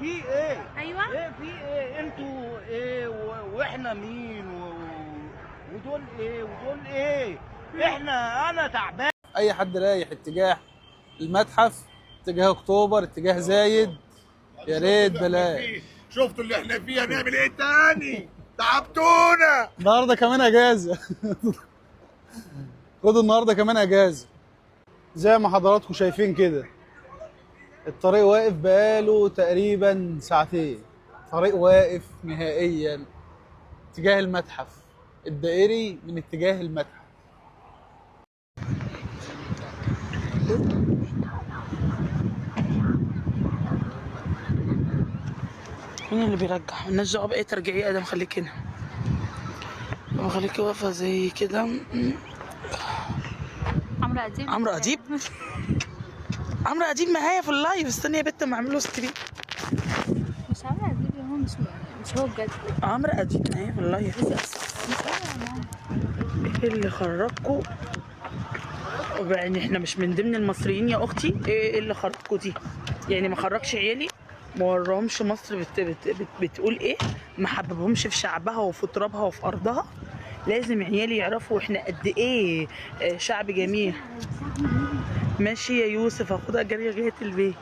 في ايه؟ ايوه ايه في ايه؟ انتوا ايه واحنا مين ودول ايه ودول ايه؟ انا تعبان. اي حد رايح اتجاه المتحف، اتجاه اكتوبر، اتجاه زايد، يا ريت بلاش. شفتوا اللي احنا فيه، هنعمل ايه تاني؟ تعبتونا. النهارده كمان اجازه. خدوا النهارده كمان اجازه. زي ما حضراتكم شايفين كده الطريق واقف بقاله تقريبا ساعتين. طريق واقف نهائيا اتجاه المتحف الدائري من اتجاه المتحف. مين اللي بيرجع؟ مالناش دعوه باي ترجيعيه، ادم خليك هنا، خليكي واقفه زي كده. عمرو اديب عمرو اديب معايا في اللايف. استني يا بت ما اعمل له ستريم. مش عمرو اديب، هو مش هو بجد. عمرو اديب معايا في اللايف. ايه اللي خرجكوا؟ يعني احنا مش من ضمن المصريين يا اختي؟ ايه اللي خرجكوا دي؟ يعني ما خرجش عيالي، ما وراهمش مصر بتقول ايه، ما حببهمش في شعبها وفي ترابها وفي ارضها. لازم عيالي يعرفوا احنا قد ايه شعب جميل. ماشي يا يوسف، هاخدها جري لغايه البيت.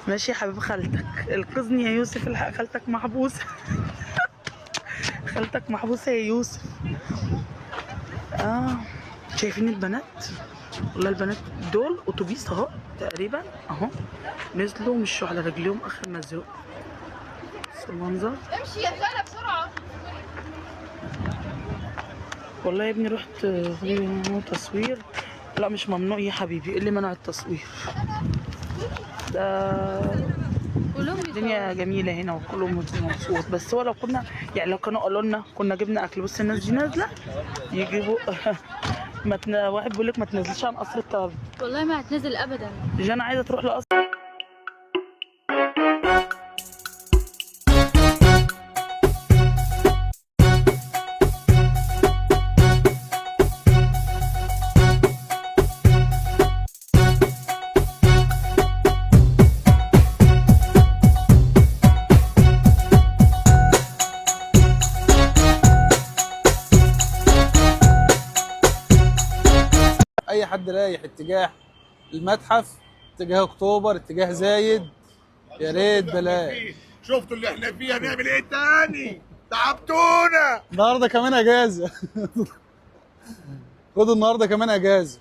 ماشي يا حبيب خالتك، انقذني يا يوسف، الحق خالتك محبوسه. خالتك محبوسه يا يوسف. شايفين البنات؟ والله البنات دول اتوبيس اهو تقريبا اهو، نزلوا مشوا على رجليهم اخر ما زهقوا. بصوا المنظر. امشي يا زلمه بسرعه. والله يا ابني رحت تصوير. لا مش ممنوع يا حبيبي، ايه اللي منع التصوير؟ ده الدنيا جميله هنا وكلهم مبسوط. بس هو لو كنا يعني لو كانوا قالوا لنا كنا جبنا اكل. بص الناس دي نازله يجيبوا. واحد بيقول لك ما تنزلش عن قصر الطرب. والله ما هتنزل ابدا. جانا عايزه تروح لقصر. اي حد رايح اتجاه المتحف، اتجاه اكتوبر، اتجاه زايد، يا ريت بلاش. شفتوا اللي احنا فيه، هنعمل ايه تاني؟ تعبتونا. النهارده كمان اجازه. خدوا النهارده كمان اجازه.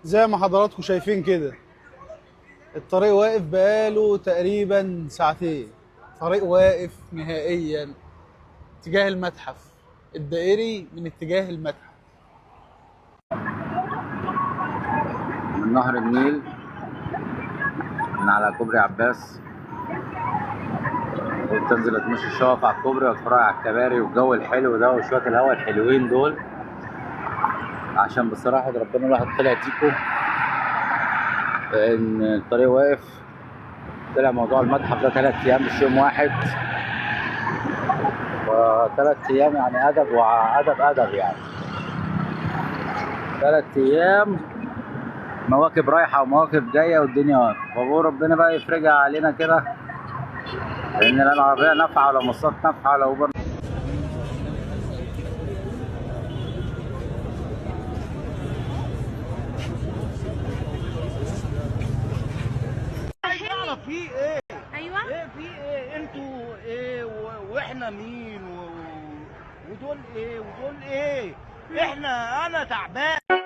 زي ما حضراتكم شايفين كده الطريق واقف بقاله تقريبا ساعتين. طريق واقف نهائيا اتجاه المتحف الدائري من اتجاه المتحف. من نهر النيل، من على كوبري عباس، وتنزل تمشي الشوف على الكوبري وتتفرج على الكباري والجو الحلو ده وشويه الهواء الحلوين دول. عشان بصراحه ربنا الواحد طلع تيكو ان الطريق واقف. طلع موضوع المتحف ده 3 ايام مش يوم واحد، و3 ايام يعني ادب وادب يعني 3 ايام مواكب رايحه ومواكب جايه والدنيا واقفه. فبقول ربنا بقى يفرجها علينا كده، لان لا العربيه نافعه ولا مواصلات نافعه ولا اوبر. في ايه؟ ايوه ايه في ايه؟ انتوا ايه واحنا مين ودول ايه ودول ايه؟ انا تعبان.